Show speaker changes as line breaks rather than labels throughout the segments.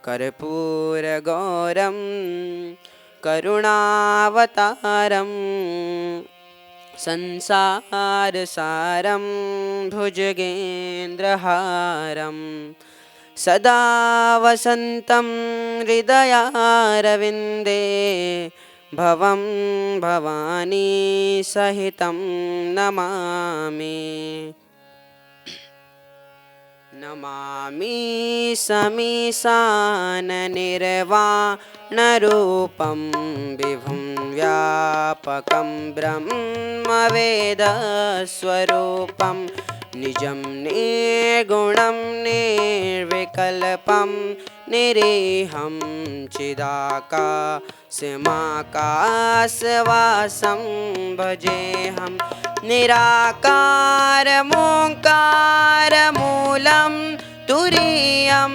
कर्पूरगौरं करुणावतारं संसारसारं भुजगेन्द्रहारं सदा वसन्तं हृदयारविन्दे भवं भवानी सहितं नमामि। नमामि समीशाननिर्वाणरूपं विभुं व्यापकं ब्रह्मवेदस्वरूपं निजं निर्गुणं निर्विकल्पं निरीहं चिदाकाशमाकाशवासं भजेऽहं निराकारमोङ्कारमूलं तुरीयं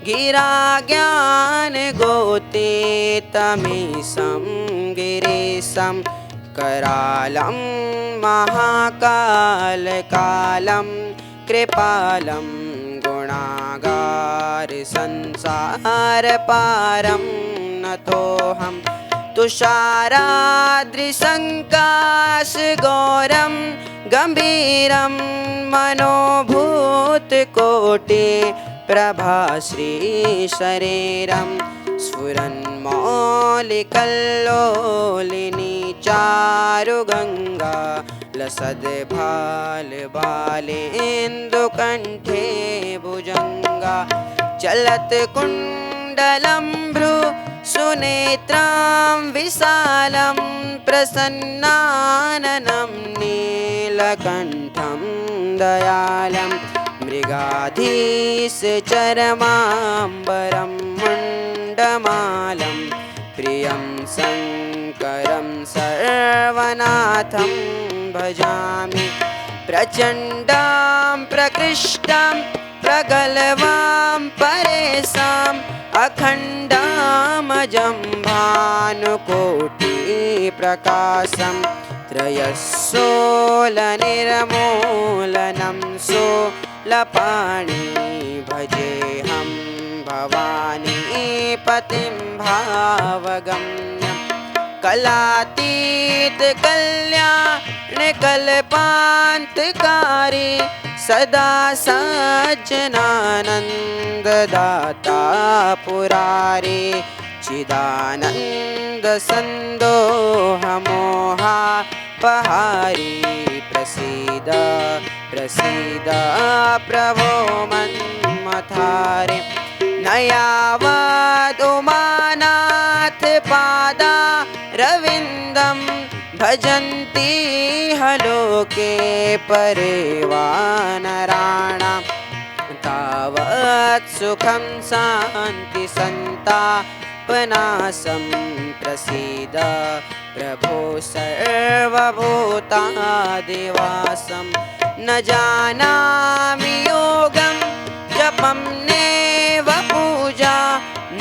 गिराज्ञानगोतीतमीशं गिरीशं करालं महाकालकालं कृपालं गुणागारसंसारपारं नतोऽहं तुषाराद्रिसङ्काशगौरं गम्भीरं मनोभूतकोटिप्रभाश्रीशरीरं स्फुरन्मौलिकल्लोलिनी चारुगङ्गा लसद्भालबालेन्दुकण्ठे भुजङ्गा चलत्कुण्डलं भ्रू सुनेत्रां विशालं प्रसन्नाननं नीलकण्ठं दयालं मृगाधीशचरमाम्बरं मुण्डमालं प्रियं शङ्करं सर्वनाथं भजामि। प्रचण्डां प्रकृष्टां प्रगल्भां परेशाम् अखण्डामजं भानुकोटिप्रकाशं त्रयशोलनिर्मूलनं शूलपाणि भजेऽहं भवानी पतिं भावगम्यं कलातीतकल्याणकल्पान्तकारी सदा सज्जनानन्ददाता पुरारी चिदानन्दसन्दोहमोहापहारी प्रसीद प्रसीद प्रभो मन्मथारे न यावदुमानाथ पादा रविन्दं भजन्ति हलोके परेवानराणां तावत् सुखं शान्ति सन्तापनाशं प्रसीद प्रभो सर्वभूतादिवासं न जानामि योगं जपं नैव पूजा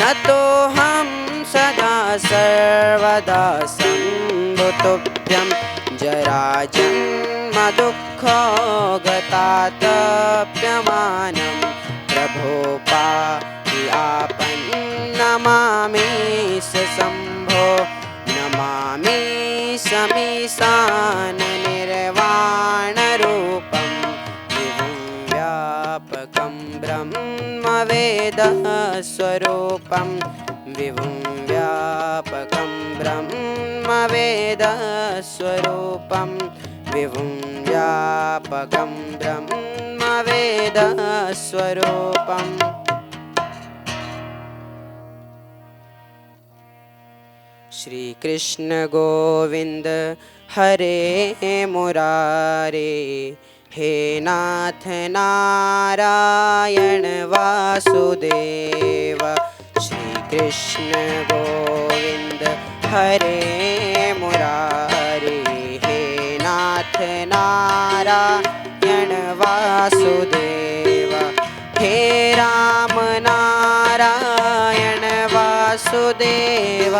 नतोऽहं सदा सर्वदा सम्भुतुभ्यं जराजन्म दुःखो गतातप्यमानं प्रभो पाहि आपन्नमामि शम्भो नमामि समीशाननिर्वाणरूपं विभुं व्यापकं ब्रह्मवेदस्वरूपं विभुं व्यापकं ब्रह्मवेदस्वरूपं विभुं व्यापकं ब्रह्मवेदस्वरूपम्। श्री कृष्ण गोविंद हरे मुरारे हे नाथ नारायण वासुदेव। श्री कृष्ण गोविंद हरे मुरारे हे नाथ नारायण वासुदेव। हे राम नारायण वासुदेव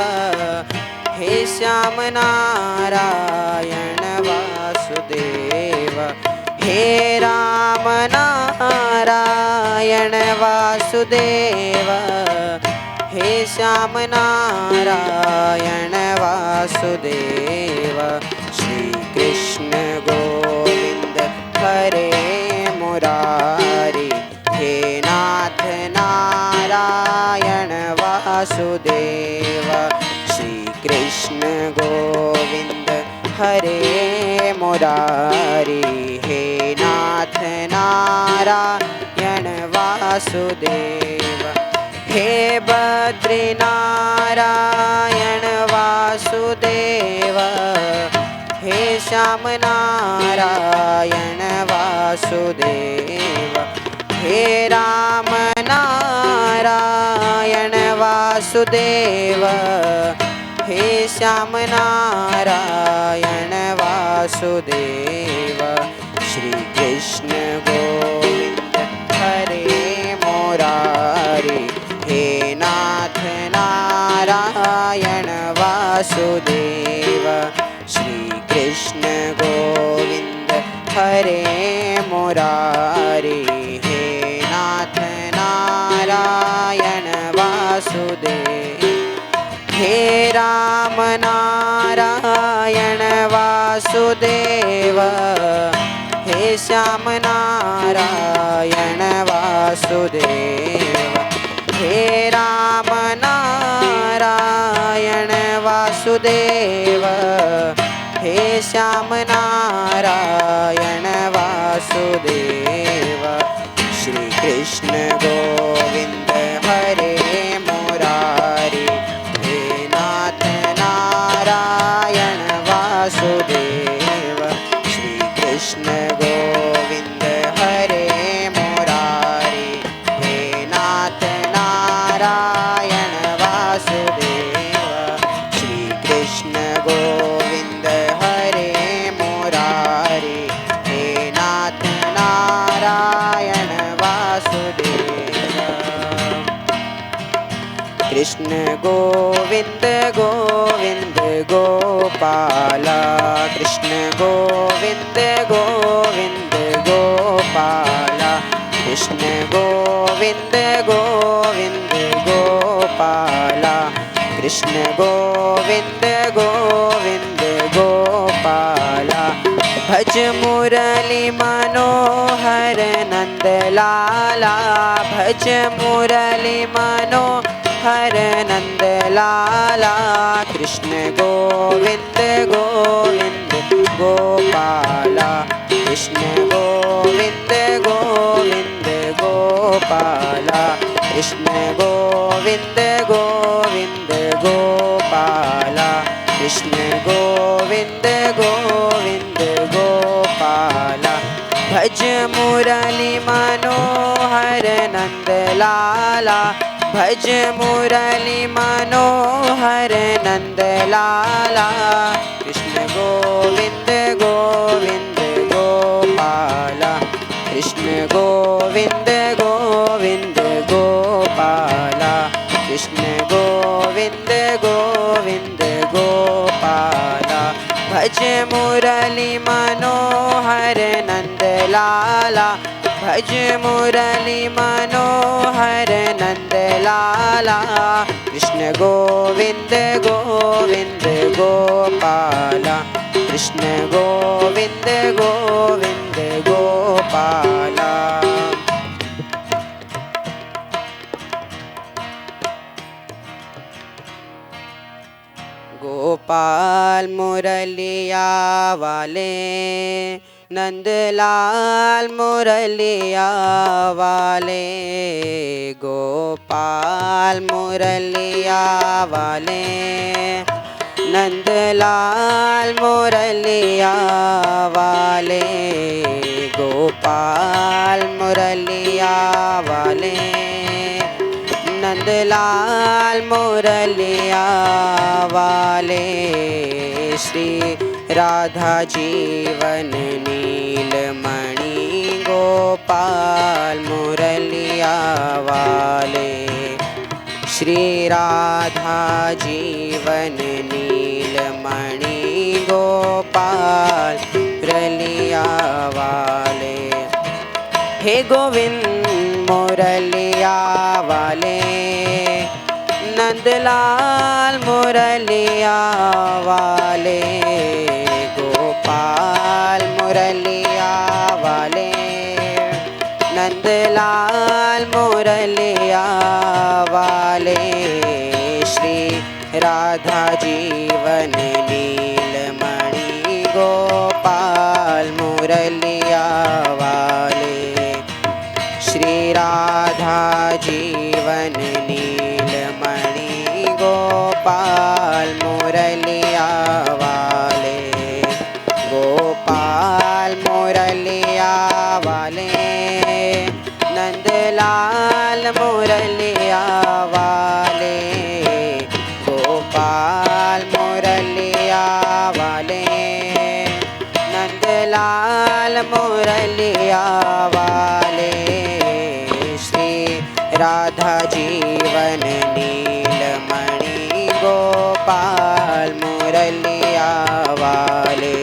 हे श्याम नारायण वासुदेव। हे राम नारायण वासुदेव हे श्याम नारायण वासुदेव श्री कृष्ण गोविंद हरे मुरारी हे नाथ नारायण वासुदेव श्री कृष्ण गोविंद हरे मुरारी हे नाथ नारायण वासुदेव हे बद्री नारायण वासुदेव हे श्याम नारायण वासुदेव हे राम नारायण वासुदेव हे श्याम नारायण वासुदेव श्री कृष्ण गोविंद हरे मुरारी हे नाथ नारायण वासुदेव श्री कृष्ण गोविंद हरे मुरारी हे नाथ नारायण वासुदेव हे राम नारायण वासुदेव हे श्याम नारायण वासुदेव हे राम नारायण वासुदेव हे श्याम नारायण वासुदेव श्री कृष्ण गोविंद हरे मुरारी हे नाथ नारायण वासुदेव श्री कृष्ण गोविंद हरे मुरारी हे नाथ नारायण वासुदेव श्री कृष्ण गोविंद हरे मुरारी हे नाथ नारायण वासुदेव कृष्ण गोविंद गोविंद गोपाला कृष्ण गोविंद गोविंद गोपाला कृष्ण गोविंद गोविंद गोपाला कृष्ण गोविंद गोविंद गोपाला भज मुरली मनोहर नंद लाला भज मुरली मनोहर नंद लाला कृष्ण गोविंद गोविंद गोपाला कृष्ण गोविंद गोविंद गोपाला कृष्ण गोविंद गोविंद गोपाला कृष्ण गोविंद गोविंद गोपाला भज मुरली मनोहर नंद लाला भज मुरली मनोहर नंद लाला कृष्ण गोविंद गोविंद गोपाला कृष्ण गोविंद गोविंद गोपाला कृष्ण गोविंद गोविंद गोपाला भज मुरली मनोहर नंद लाला भज मुरली मनोहर नंद लाला कृष्ण गोविंद गोविंद गोपाला कृष्ण गोविंद गोविंद गोपाला गोपाल मुरलिया वाले नंदलाल मुरलिया वाले गोपाल मुरलिया वाले नंदलाल मुरलिया वाले गोपाल मुरलिया वाले नंदलाल मुरलिया वाले श्री राधा जीवन नीलमणि गोपाल मुरलिया वाले श्री राधा जीवन नीलमणि गोपाल मुरलिया वाले हे गोविंद मुरलिया वाले नंदलाल मुरलिया वाले, गोपाल मुरलिया वाले, नंदलाल मुरलिया वाले, श्री राधा जीवन नीलमणि गोपाल मुरलिया वाले, श्री राधा जीवन नीलमणि गोपाल मुरलिया वाले, गोपाल मुरलिया वाले, नंदलाल मुरलिया वाले, गोपाल मुरलिया वाले, नंदलाल मुरलिया वाले, श्री राधा जीवन नीलमणि गोपाल मुरलिया वाले,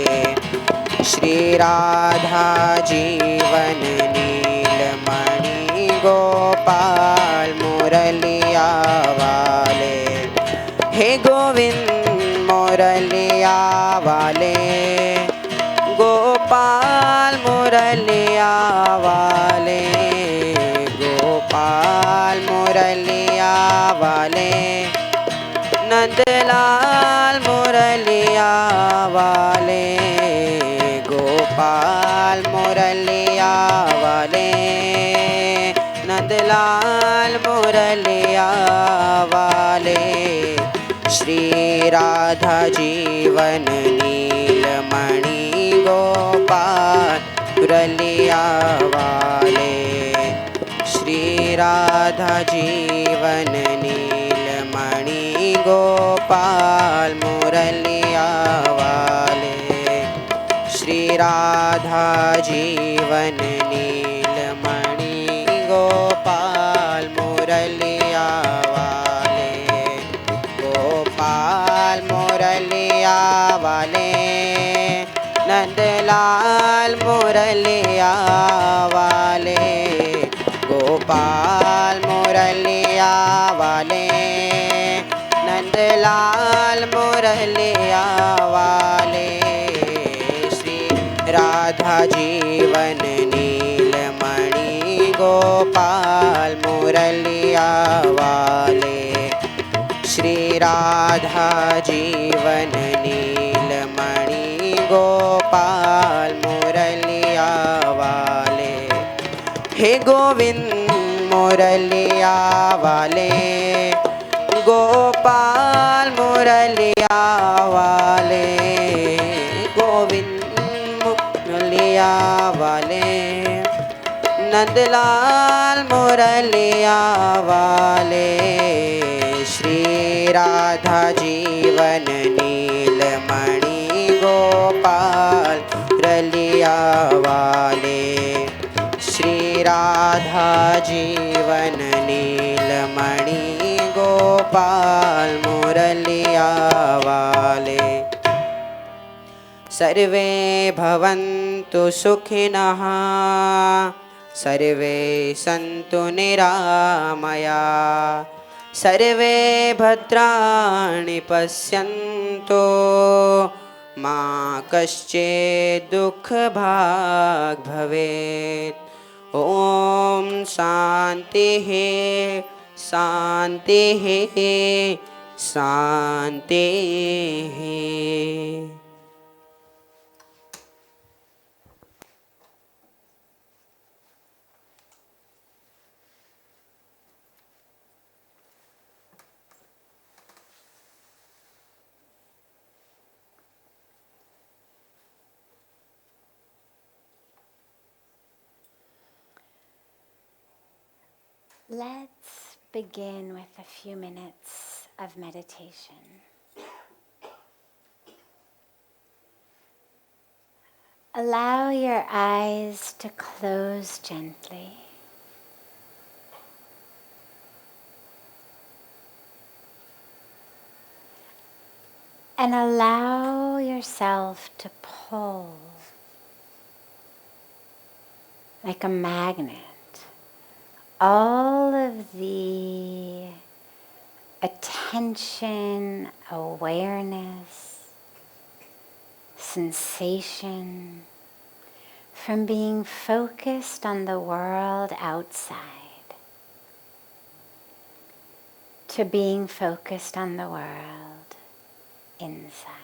श्री राधा जीवन नीलमणि गोपाल मुरलिया वाले, हे गोविंद मुरलिया वाले, गोपाल मुरलिया वाले, गोपाल मुरलिया वाले, नंदलाल मुरलिया वाले, गोपाल मुरलिया वाले, नंदलाल मुरलिया वाले, श्री राधा जीवन नीलमणि गोपाल मुरलिया वाले, श्री राधा जीवन नीलमणि गोपाल मुरलिया वाले, श्री राधा जीवन नीलमणि गोपाल मुरलिया वाले, गोपाल मुरलिया वाले, नंदलाल मुरलिया वाले, गोपाल मुरलिया वाले, नंदलाल मुरलिया वाले, श्री राधा जीवन नीलमणि गोपाल मुरलिया वाले, श्री राधा जीवन नीलमणि गोपाल मुरलिया वाले, हे गोविंद मुरलिया वाले, गोपाल मुरलिया वाले, गोविंद मुरलिया वाले, नंदलाल मुरलिया वाले, श्री राधा जीवन नीलमणि गोपाल मुरलिया वाले, श्री राधा जीवन नीलमणि गोपाल मुरलिया वाले, सर्वे भवन्तु सुखिनः, सर्वे सन्तु निरामया, सर्वे भद्राणि पश्यन्तु, मा कश्चित् दुःखभाग् भवेत्। ॐ शान्तिः शान्तिः शान्तिः।
Let's begin with a few minutes of meditation. Allow your eyes to close gently. And allow yourself to pull like a magnet all of the attention, awareness, sensation from being focused on the world outside to being focused on the world inside.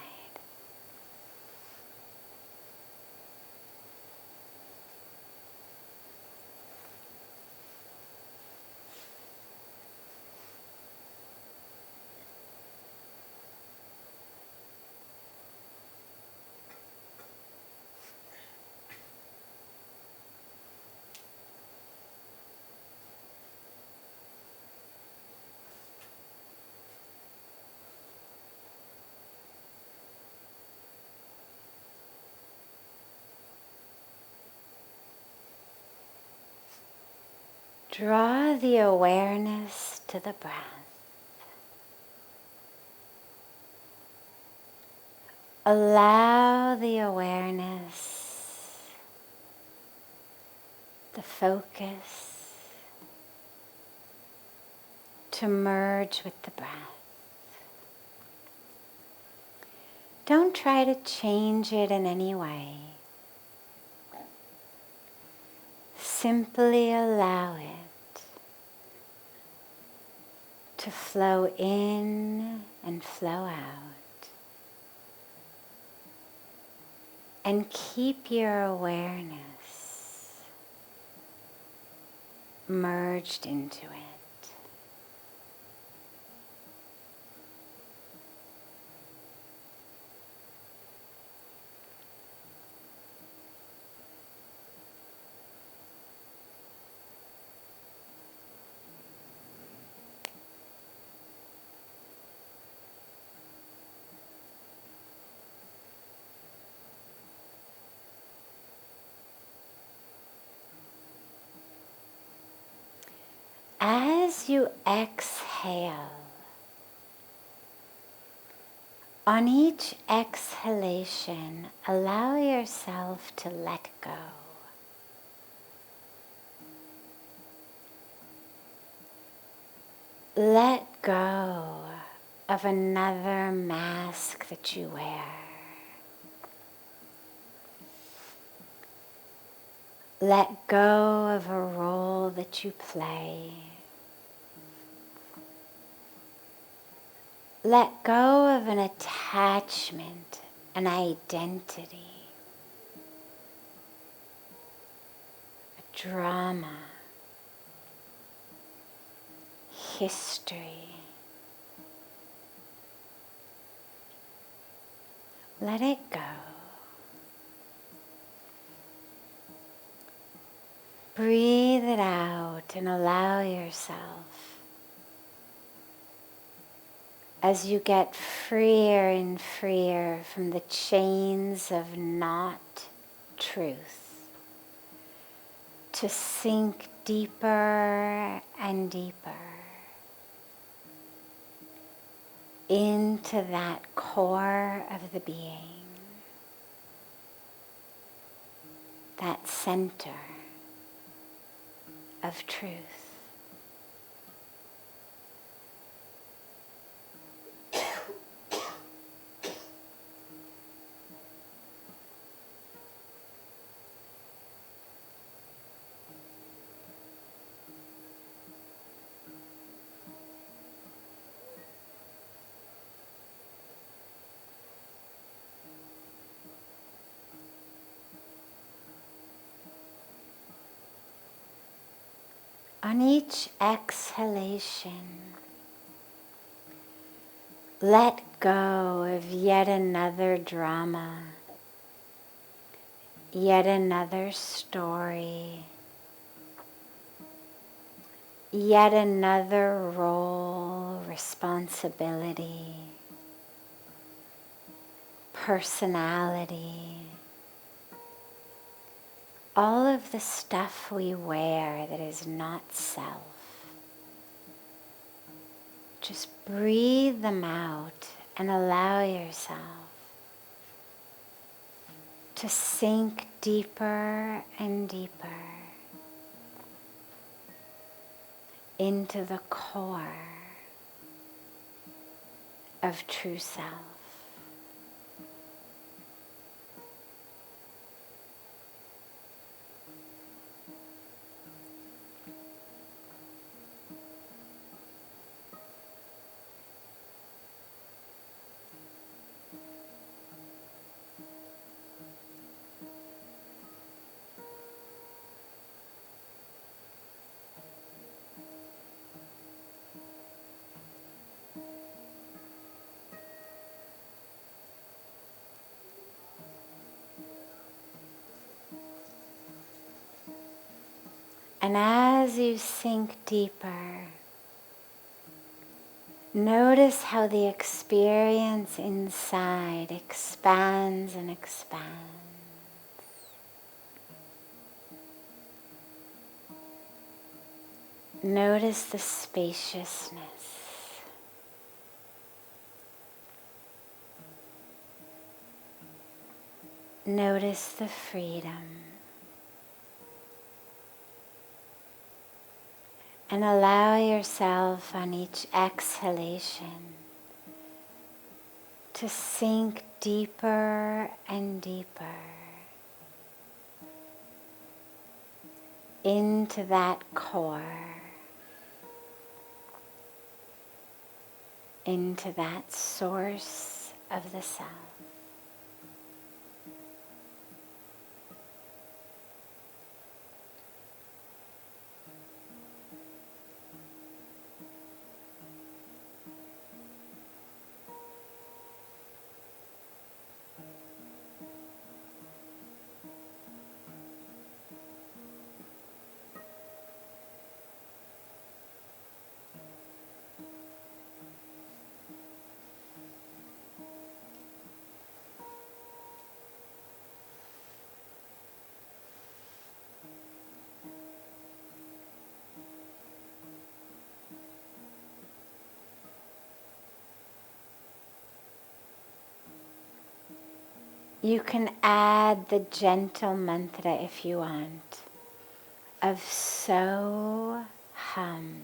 Draw the awareness to the breath. Allow the awareness, the focus, to merge with the breath. Don't try to change it in any way. Simply allow it to flow in and flow out. And keep your awareness merged into it. As you exhale, on each exhalation, allow yourself to let go. Let go of another mask that you wear. Let go of a role that you play. Let go of an attachment, an identity, a drama, history. Let it go. Breathe it out and allow yourself, as you get freer and freer from the chains of not truth, to sink deeper and deeper into that core of the being, that center of truth. On each exhalation, let go of yet another drama, yet another story, yet another role, responsibility, personality. All of the stuff we wear that is not self. Just breathe them out and allow yourself to sink deeper and deeper into the core of true self. And as you sink deeper, notice how the experience inside expands and expands. Notice the spaciousness. Notice the freedom. And allow yourself on each exhalation to sink deeper and deeper into that core, into that source of the self. You can add the gentle mantra if you want of so hum.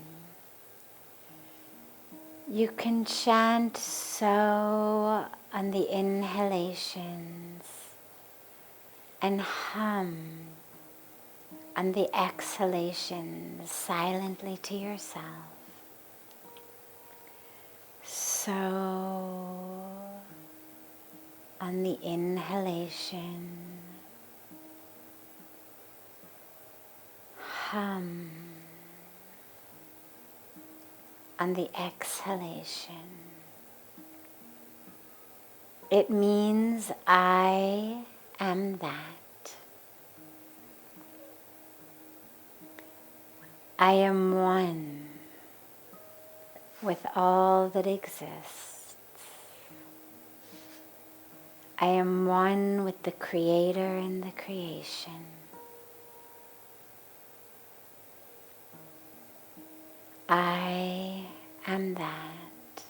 You can chant so on the inhalations and hum on the exhalations silently to yourself. So on the inhalation, hum on the exhalation. It means I am that. I am one with all that exists. I am one with the Creator and the creation. I am that.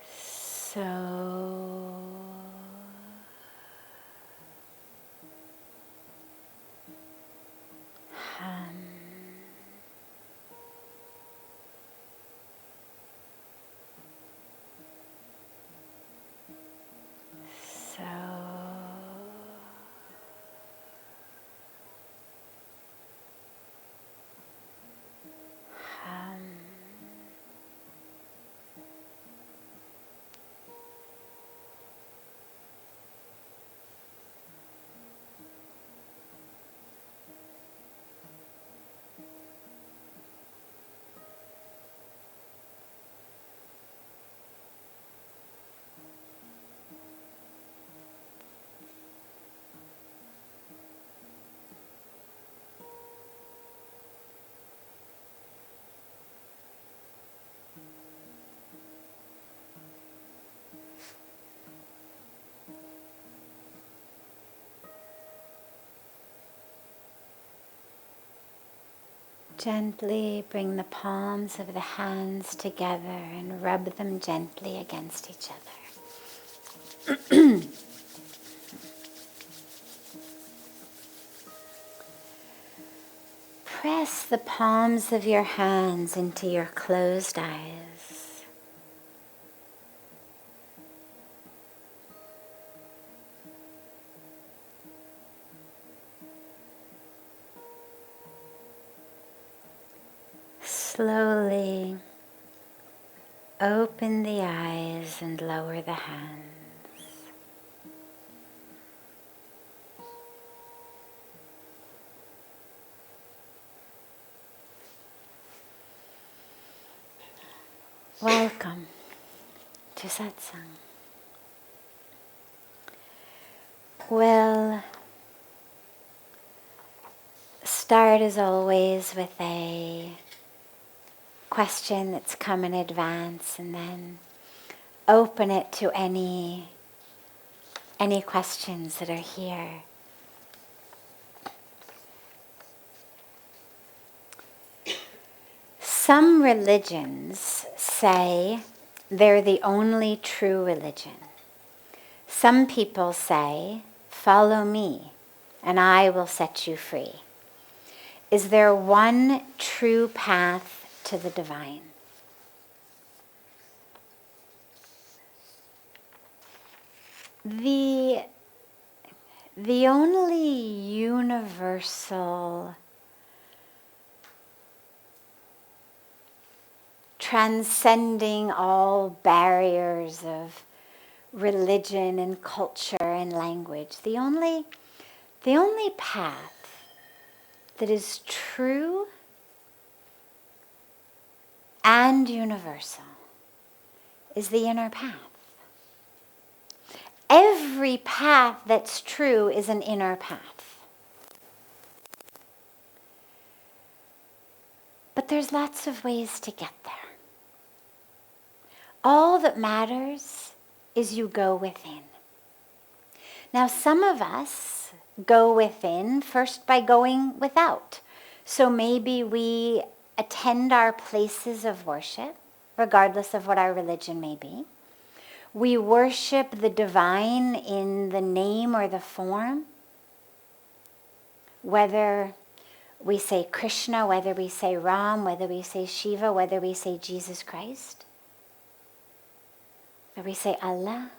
So hum. So hum. Gently bring the palms of the hands together and rub them gently against each other. Press the palms of your hands into your closed eyes Slowly open the eyes and lower the hands. Welcome to Satsang. We'll start as always with a question that's come in advance and then open it to any questions that are here. Some religions say they're the only true religion. Some people say, follow me and I will set you free. Is there one true path to the divine? The only universal, transcending all barriers of religion and culture and language, the only path that is true and universal is the inner path. Every path that's true is an inner path. But there's lots of ways to get there. All that matters is you go within. Now, some of us go within first by going without. So maybe we attend our places of worship, regardless of what our religion may be. We worship the divine in the name or the form, whether we say Krishna, whether we say Ram, whether we say Shiva, whether we say Jesus Christ, whether we say Allah,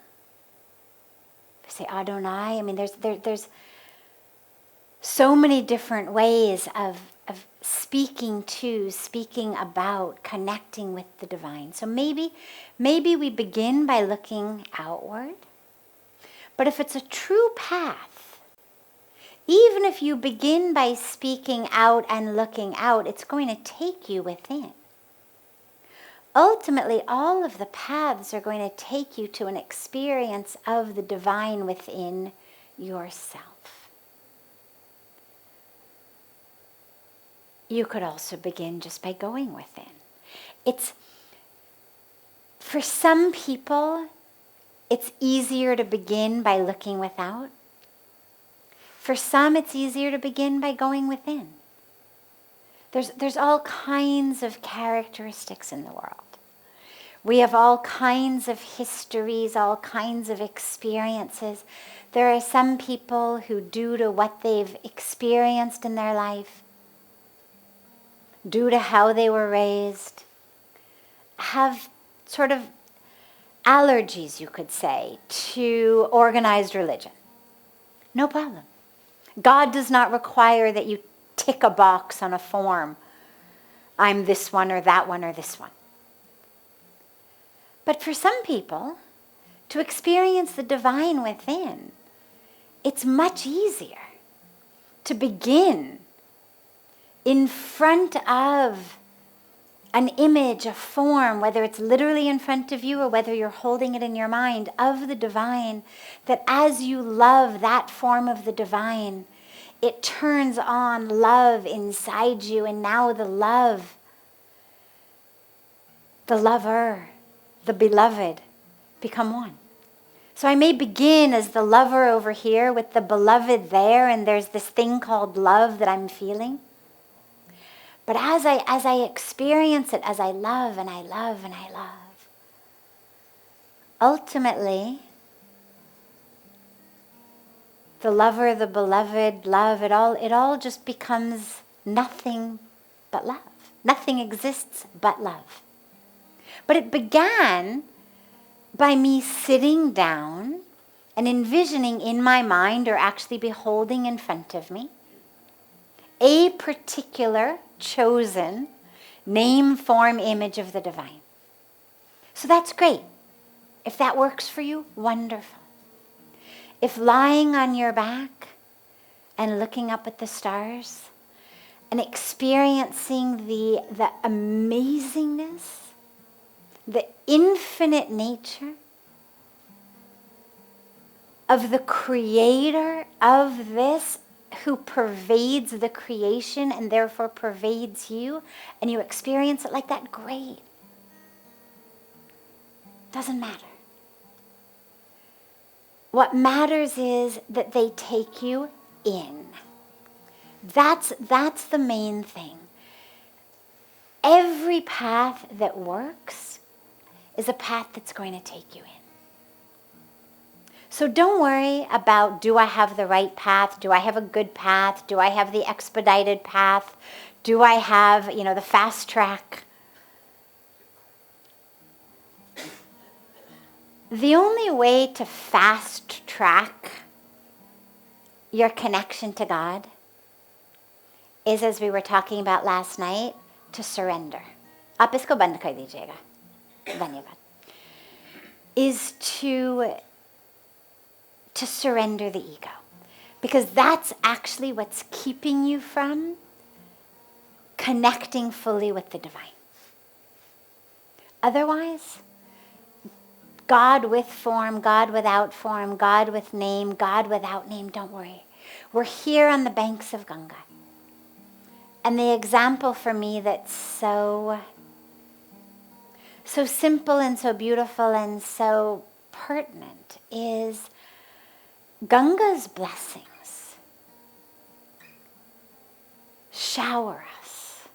we say Adonai. I mean, there's so many different ways of speaking about, connecting with the divine. So maybe we begin by looking outward. But if it's a true path, even if you begin by speaking out and looking out, it's going to take you within. Ultimately, all of the paths are going to take you to an experience of the divine within yourself. You could also begin just by going within. For some people, it's easier to begin by looking without. For some, it's easier to begin by going within. There's all kinds of characteristics in the world. We have all kinds of histories, all kinds of experiences. There are some people who, due to what they've experienced in their life, due to how they were raised, have sort of allergies, you could say, to organized religion. No problem. God does not require that you tick a box on a form. I'm this one or that one or this one. But for some people, to experience the divine within, it's much easier to begin in front of an image, a form, whether it's literally in front of you or whether you're holding it in your mind, of the divine, that as you love that form of the divine, it turns on love inside you, and now the love, the lover, the beloved become one. So I may begin as the lover over here with the beloved there, and there's this thing called love that I'm feeling. But as I experience it, as I love and I love and I love, ultimately, the lover, the beloved, love, it all just becomes nothing but love. Nothing exists but love. But it began by me sitting down and envisioning in my mind, or actually beholding in front of me, a particular chosen name, form, image of the divine. So that's great. If that works for you, wonderful. If lying on your back and looking up at the stars and experiencing the amazingness, the infinite nature of the creator of this, who pervades the creation and therefore pervades you, and you experience it like that, great. Doesn't matter. What matters is that they take you in. That's the main thing. Every path that works is a path that's going to take you in. So don't worry about, do I have the right path? Do I have a good path? Do I have the expedited path? Do I have, the fast track? The only way to fast track your connection to God is, as we were talking about last night, to surrender. आप इसको बंद कर दीजिएगा. धन्यवाद. Is to surrender the ego. Because that's actually what's keeping you from connecting fully with the divine. Otherwise, God with form, God without form, God with name, God without name, don't worry. We're here on the banks of Ganga. And the example for me that's so simple and so beautiful and so pertinent is Ganga's blessings shower us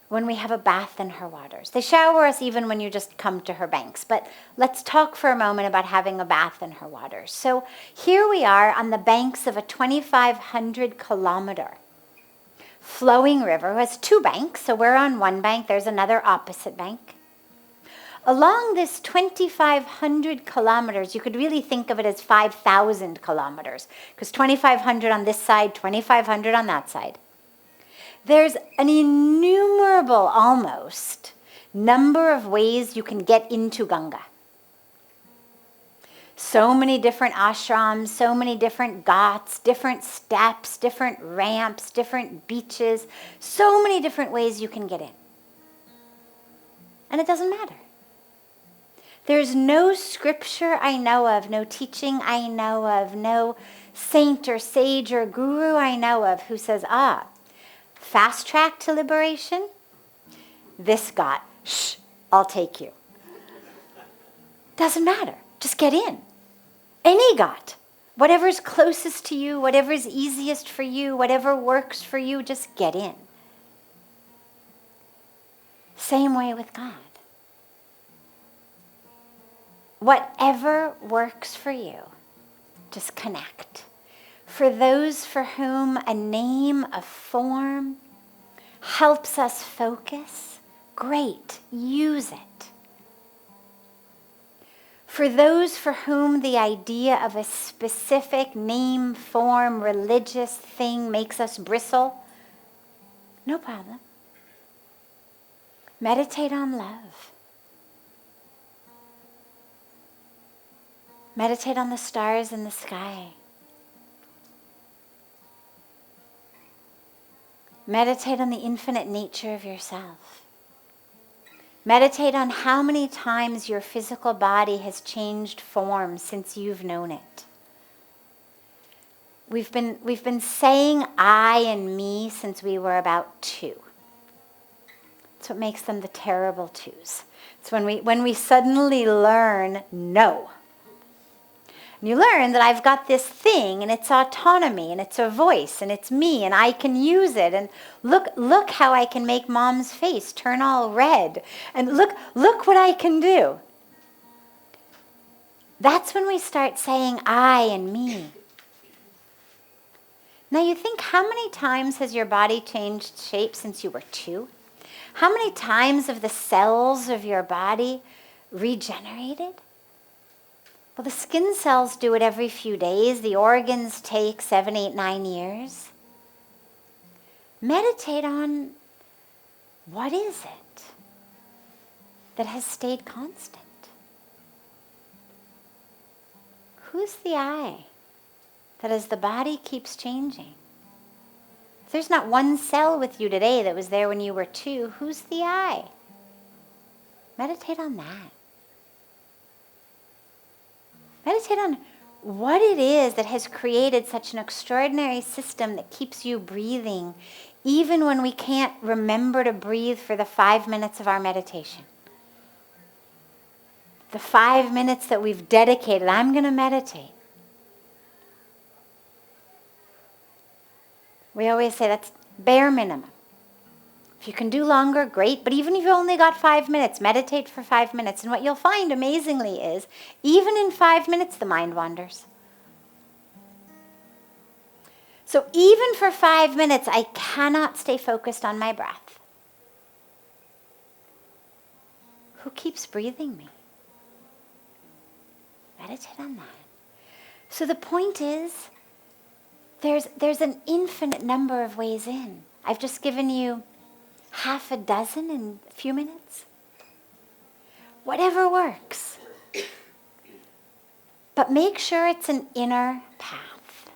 when we have a bath in her waters. They shower us even when you just come to her banks. But let's talk for a moment about having a bath in her waters. So here we are on the banks of a 2,500 kilometer flowing river who has two banks. So we're on one bank, there's another opposite bank. Along this 2,500 kilometers, you could really think of it as 5,000 kilometers, because 2,500 on this side, 2,500 on that side. There's an innumerable, almost, number of ways you can get into Ganga. So many different ashrams, so many different ghats, different steps, different ramps, different beaches, so many different ways you can get in. And it doesn't matter. There's no scripture I know of, no teaching I know of, no saint or sage or guru I know of who says, fast track to liberation? This ghat, I'll take you. Doesn't matter. Just get in. Any ghat. Whatever's closest to you, whatever's easiest for you, whatever works for you, just get in. Same way with God. Whatever works for you, just connect. For those for whom a name, a form, helps us focus, great, use it. For those for whom the idea of a specific name, form, religious thing makes us bristle, no problem. Meditate on love. Meditate on the stars in the sky. Meditate on the infinite nature of yourself. Meditate on how many times your physical body has changed form since you've known it. We've been saying I and me since we were about 2. That's what makes them the terrible 2s. It's when we suddenly learn no. And you learn that I've got this thing and it's autonomy and it's a voice and it's me and I can use it, and look how I can make mom's face turn all red, and look what I can do. That's when we start saying I and me. Now you think, how many times has your body changed shape since you were 2? How many times have the cells of your body regenerated? Well, the skin cells do it every few days. The organs take 7, 8, 9 years. Meditate on what is it that has stayed constant? Who's the I that as the body keeps changing? If there's not one cell with you today that was there when you were 2, who's the I? Meditate on that. Meditate on what it is that has created such an extraordinary system that keeps you breathing even when we can't remember to breathe for the 5 minutes of our meditation. The 5 minutes that we've dedicated, I'm going to meditate. We always say that's bare minimum. If you can do longer, great. But even if you only got 5 minutes, meditate for 5 minutes. And what you'll find amazingly is, even in 5 minutes, the mind wanders. So even for 5 minutes, I cannot stay focused on my breath. Who keeps breathing me? Meditate on that. So the point is, there's an infinite number of ways in. I've just given you half a dozen in a few minutes. Whatever works. But make sure it's an inner path.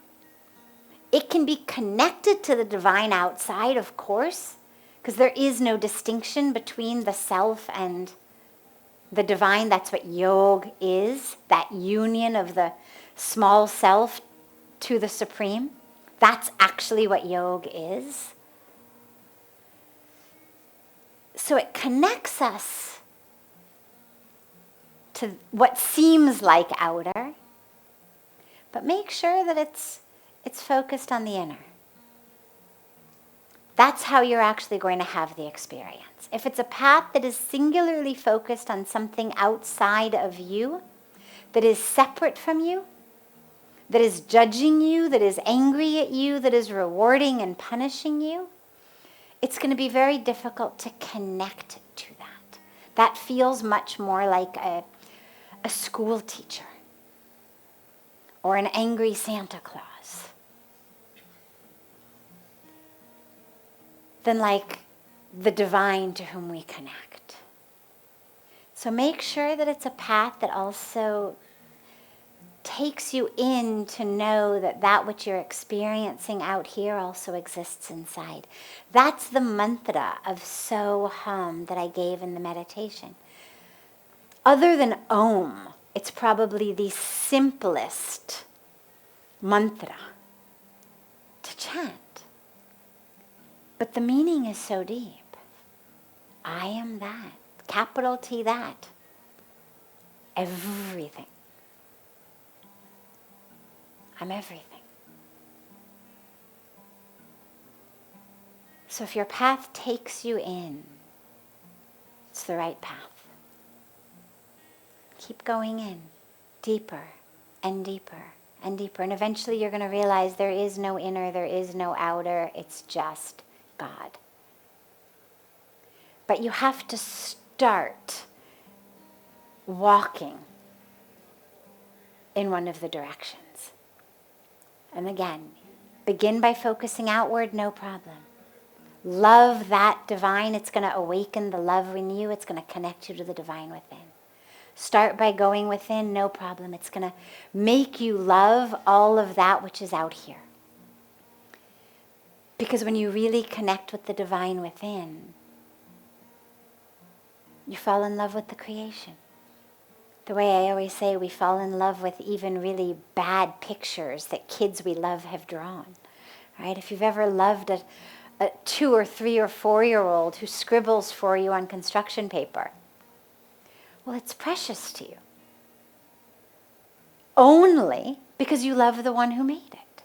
It can be connected to the divine outside, of course, because there is no distinction between the self and the divine. That's what yoga is, that union of the small self to the supreme. That's actually what yoga is. So it connects us to what seems like outer, but make sure that it's focused on the inner. That's how you're actually going to have the experience. If it's a path that is singularly focused on something outside of you, that is separate from you, that is judging you, that is angry at you, that is rewarding and punishing you, it's going to be very difficult to connect to that. That feels much more like a school teacher or an angry Santa Claus than like the divine to whom we connect. So make sure that it's a path that also takes you in to know that that which you're experiencing out here also exists inside. That's the mantra of So-Hum that I gave in the meditation. Other than Om, it's probably the simplest mantra to chant. But the meaning is so deep. I am that. Capital T that. Everything. I'm everything. So if your path takes you in, it's the right path. Keep going in, deeper and deeper and deeper. And eventually you're going to realize there is no inner, there is no outer, it's just God. But you have to start walking in one of the directions. And again, begin by focusing outward, no problem. Love that divine. It's going to awaken the love in you. It's going to connect you to the divine within. Start by going within, no problem. It's going to make you love all of that which is out here. Because when you really connect with the divine within, you fall in love with the creation. The way I always say, we fall in love with even really bad pictures that kids we love have drawn. Right? If you've ever loved a 2 or 3 or 4-year-old who scribbles for you on construction paper, well, it's precious to you. Only because you love the one who made it.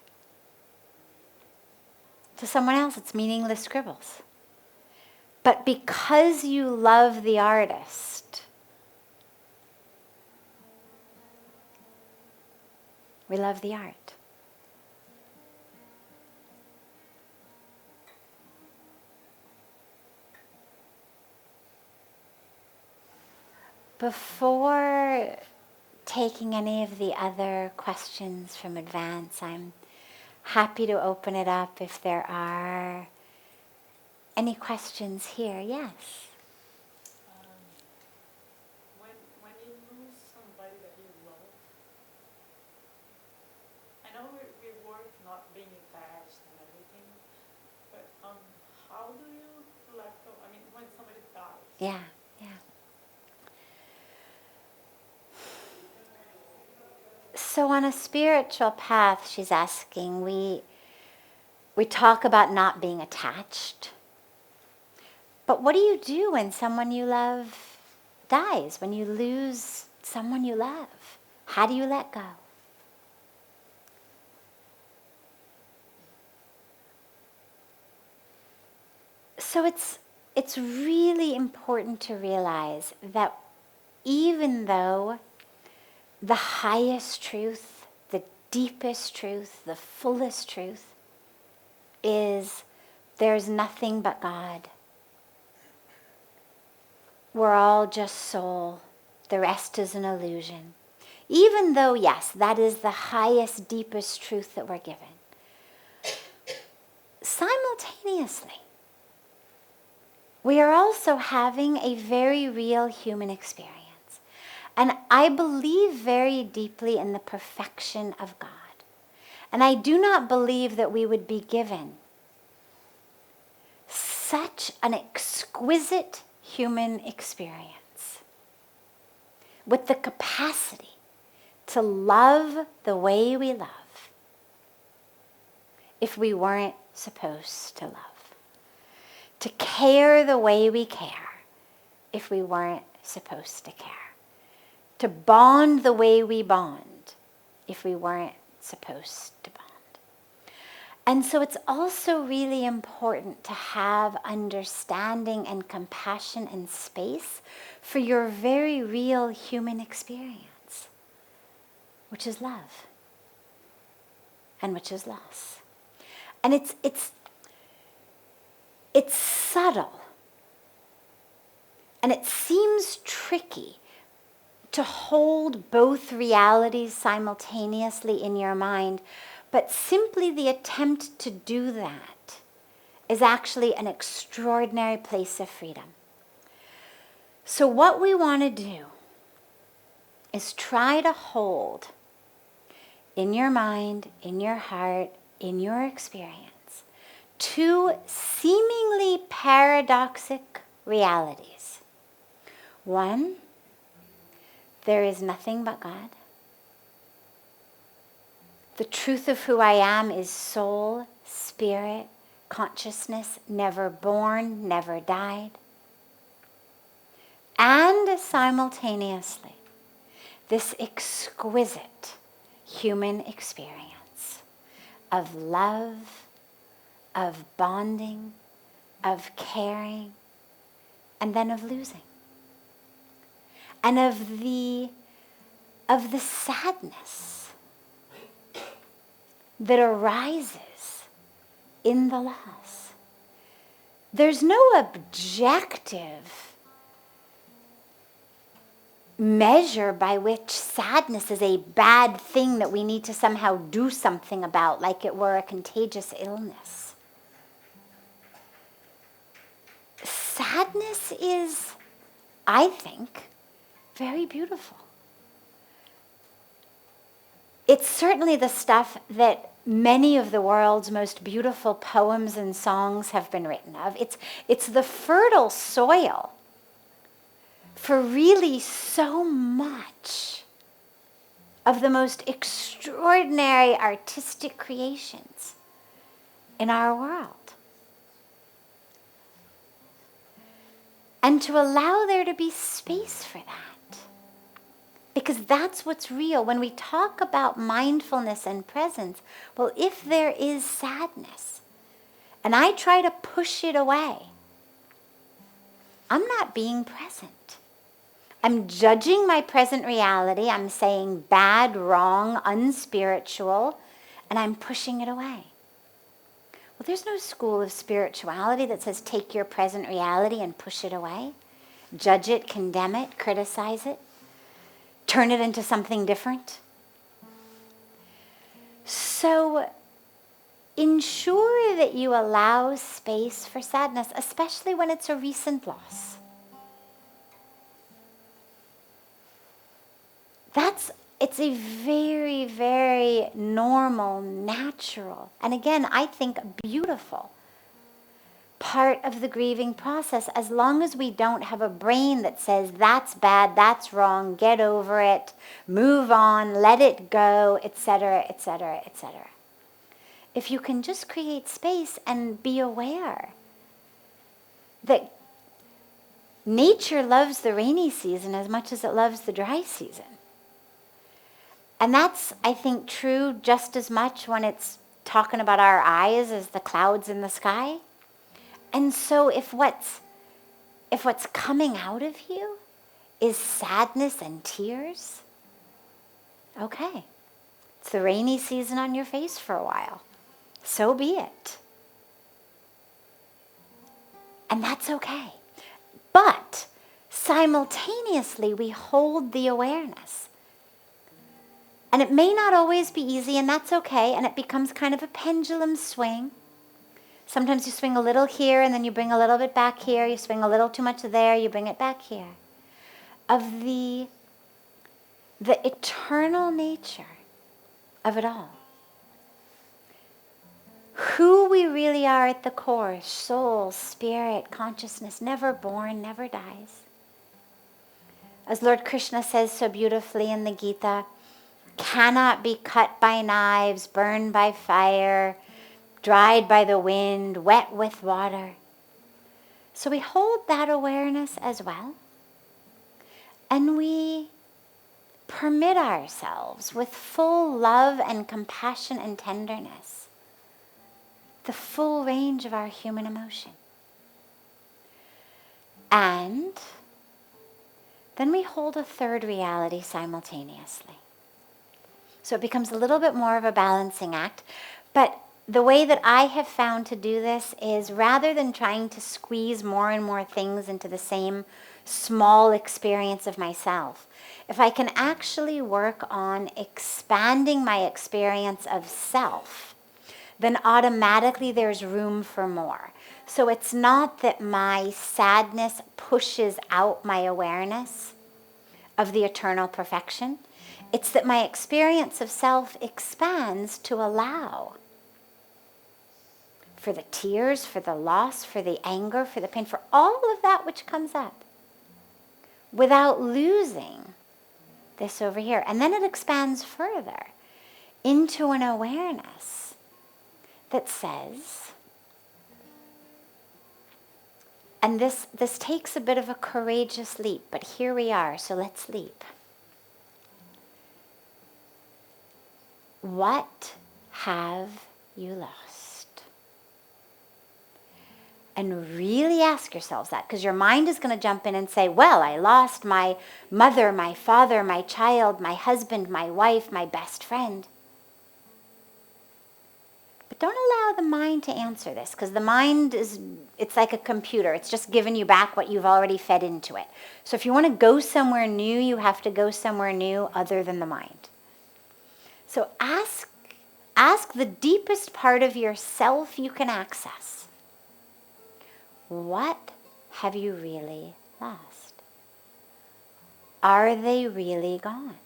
To someone else, it's meaningless scribbles. But because you love the artist, we love the art. Before taking any of the other questions from advance, I'm happy to open it up if there are Any questions here? Yes.
When you lose somebody that you love, I know we work not being attached and everything, but how do you let go? I mean, when somebody dies.
Yeah, yeah. So on a spiritual path, she's asking, we talk about not being attached. But what do you do when someone you love dies, when you lose someone you love? How do you let go? So it's really important to realize that even though the highest truth, the deepest truth, the fullest truth is there's nothing but God. We're all just soul. The rest is an illusion. Even though, yes, that is the highest, deepest truth that we're given. Simultaneously, we are also having a very real human experience. And I believe very deeply in the perfection of God. And I do not believe that we would be given such an exquisite human experience with the capacity to love the way we love if we weren't supposed to love, to care the way we care if we weren't supposed to care, to bond the way we bond if we weren't supposed to bond. And so it's also really important to have understanding and compassion and space for your very real human experience, which is love and which is loss. And it's subtle and it seems tricky to hold both realities simultaneously in your mind, but simply the attempt to do that is actually an extraordinary place of freedom. So what we want to do is try to hold in your mind, in your heart, in your experience, two seemingly paradoxic realities. One, there is nothing but God. The truth of who I am is soul, spirit, consciousness, never born, never died. And simultaneously, this exquisite human experience of love, of bonding, of caring, and then of losing. And of the sadness that arises in the loss. There's no objective measure by which sadness is a bad thing that we need to somehow do something about, like it were a contagious illness. Sadness is, I think, very beautiful. It's certainly the stuff that many of the world's most beautiful poems and songs have been written of. It's the fertile soil for really so much of the most extraordinary artistic creations in our world. And to allow there to be space for that. Because that's what's real. When we talk about mindfulness and presence, well, if there is sadness, and I try to push it away, I'm not being present. I'm judging my present reality. I'm saying bad, wrong, unspiritual, and I'm pushing it away. Well, there's no school of spirituality that says take your present reality and push it away, judge it, condemn it, criticize it, turn it into something different. So ensure that you allow space for sadness, especially when it's a recent loss. It's a very, very normal, natural, and again, I think beautiful part of the grieving process, as long as we don't have a brain that says that's bad, that's wrong, get over it, move on, let it go, etc., etc., etc. If you can just create space and be aware that nature loves the rainy season as much as it loves the dry season. And that's, I think, true just as much when it's talking about our eyes as the clouds in the sky. And so if what's coming out of you is sadness and tears, okay, it's the rainy season on your face for a while. So be it. And that's okay. But simultaneously, we hold the awareness. And it may not always be easy, and that's okay, and it becomes kind of a pendulum swing. Sometimes you swing a little here, and then you bring a little bit back here. You swing a little too much there, you bring it back here. Of the eternal nature of it all. Who we really are at the core, soul, spirit, consciousness, never born, never dies. As Lord Krishna says so beautifully in the Gita, cannot be cut by knives, burned by fire, dried by the wind, wet with water. So we hold that awareness as well. And we permit ourselves with full love and compassion and tenderness the full range of our human emotion. And then we hold a third reality simultaneously. So it becomes a little bit more of a balancing act. But the way that I have found to do this is, rather than trying to squeeze more and more things into the same small experience of myself, if I can actually work on expanding my experience of self, then automatically there's room for more. So it's not that my sadness pushes out my awareness of the eternal perfection. It's that my experience of self expands to allow for the tears, for the loss, for the anger, for the pain, for all of that which comes up, without losing this over here. And then it expands further into an awareness that says, and this takes a bit of a courageous leap, but here we are, so let's leap. What have you lost? And really ask yourselves that, because your mind is going to jump in and say, well, I lost my mother, my father, my child, my husband, my wife, my best friend. But don't allow the mind to answer this, because the mind it's like a computer. It's just giving you back what you've already fed into it. So if you want to go somewhere new, you have to go somewhere new other than the mind. So ask the deepest part of yourself you can access. What have you really lost? Are they really gone?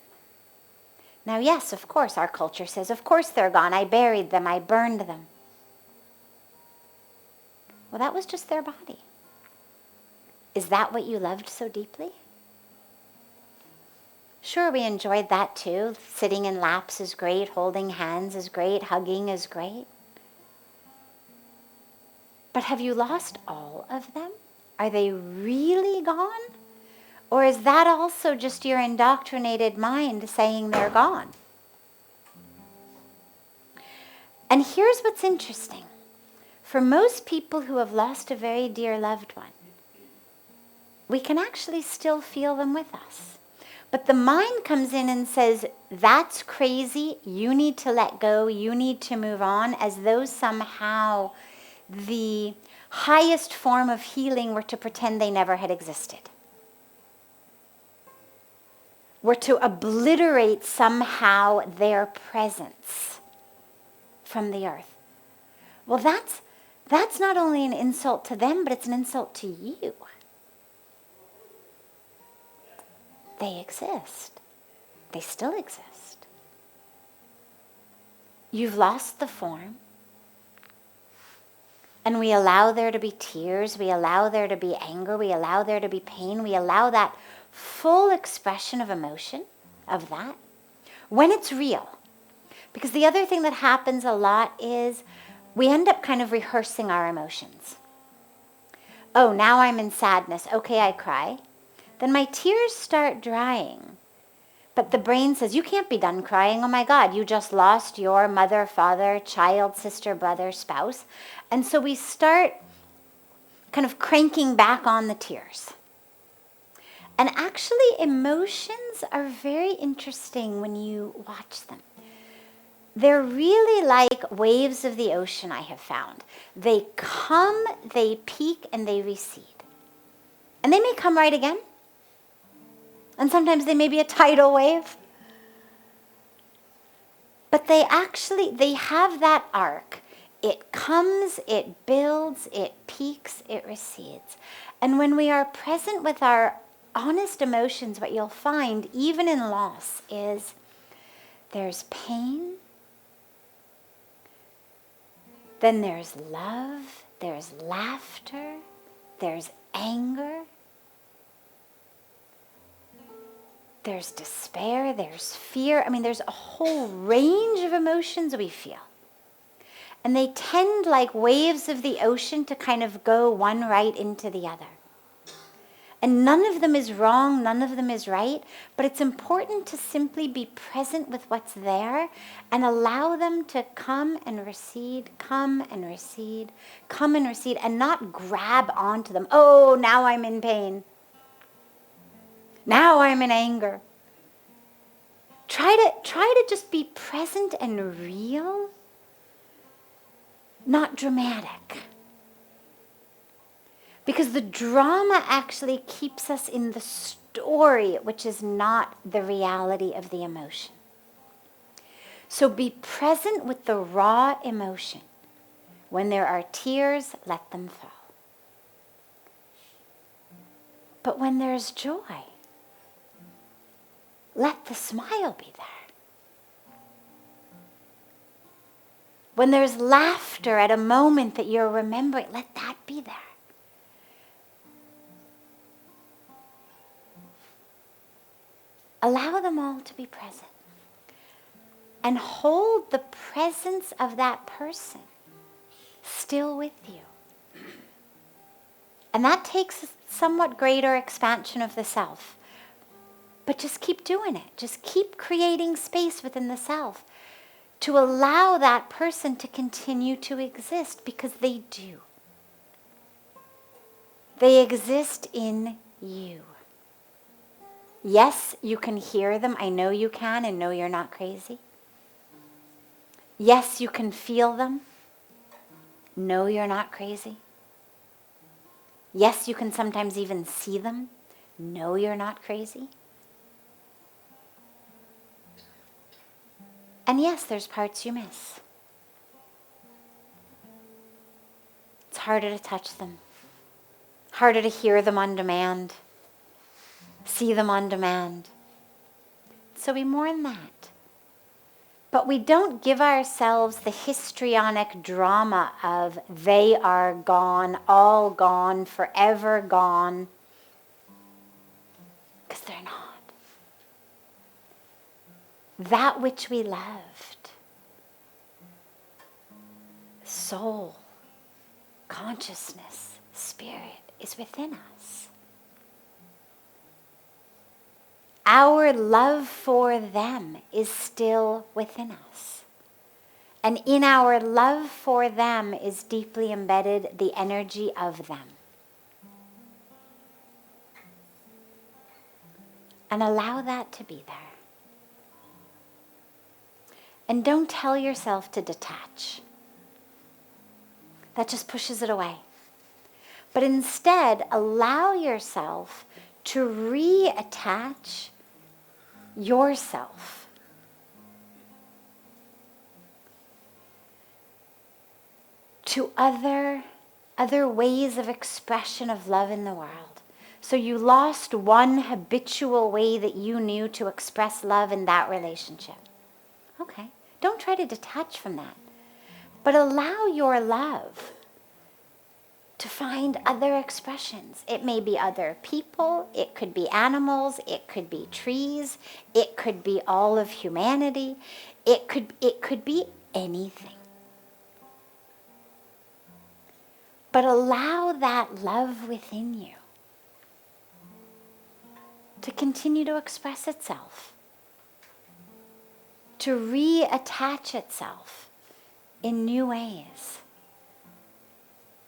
Now, yes, of course, our culture says, of course they're gone. I buried them. I burned them. Well, that was just their body. Is that what you loved so deeply? Sure, we enjoyed that too. Sitting in laps is great. Holding hands is great. Hugging is great. But have you lost all of them? Are they really gone? Or is that also just your indoctrinated mind saying they're gone? And here's what's interesting. For most people who have lost a very dear loved one, we can actually still feel them with us. But the mind comes in and says, that's crazy, you need to let go, you need to move on, as though somehow the highest form of healing were to pretend they never had existed. Were to obliterate somehow their presence from the earth. Well, that's not only an insult to them, but it's an insult to you. They exist. They still exist. You've lost the form. And we allow there to be tears. We allow there to be anger. We allow there to be pain. We allow that full expression of emotion, of that, when it's real. Because the other thing that happens a lot is we end up kind of rehearsing our emotions. Oh, now I'm in sadness. Okay, I cry. Then my tears start drying. But the brain says, you can't be done crying. Oh my God, you just lost your mother, father, child, sister, brother, spouse. And so we start kind of cranking back on the tears. And actually, emotions are very interesting when you watch them. They're really like waves of the ocean, I have found. They come, they peak, and they recede. And they may come right again. And sometimes they may be a tidal wave. But they have that arc. It comes, it builds, it peaks, it recedes. And when we are present with our honest emotions, what you'll find, even in loss, is there's pain, then there's love, there's laughter, there's anger, there's despair, there's fear. I mean, there's a whole range of emotions we feel. And they tend, like waves of the ocean, to kind of go one right into the other. And none of them is wrong, none of them is right, but it's important to simply be present with what's there and allow them to come and recede, come and recede, come and recede, and not grab onto them. Oh, now I'm in pain. Now I'm in anger. Try to just be present and real, not dramatic. Because the drama actually keeps us in the story, which is not the reality of the emotion. So be present with the raw emotion. When there are tears, let them fall. But when there's joy, let the smile be there. When there's laughter at a moment that you're remembering, let that be there. Allow them all to be present. And hold the presence of that person still with you. And that takes a somewhat greater expansion of the self. But just keep doing it. Just keep creating space within the self to allow that person to continue to exist, because they do. They exist in you. Yes, you can hear them. I know you can, and know you're not crazy. Yes, you can feel them. No, you're not crazy. Yes, you can sometimes even see them. No, you're not crazy. And yes, there's parts you miss. It's harder to touch them. Harder to hear them on demand. See them on demand. So we mourn that. But we don't give ourselves the histrionic drama of they are gone, all gone, forever gone. Because they're not. That which we loved, soul, consciousness, spirit, is within us. Our love for them is still within us. And in our love for them is deeply embedded the energy of them. And allow that to be there. And don't tell yourself to detach. That just pushes it away. But instead, allow yourself to reattach yourself. to other ways of expression of love in the world. So you lost one habitual way that you knew to express love in that relationship. Okay, don't try to detach from that, but allow your love to find other expressions. It may be other people, it could be animals, it could be trees, it could be all of humanity, it could be anything. But allow that love within you to continue to express itself, to reattach itself in new ways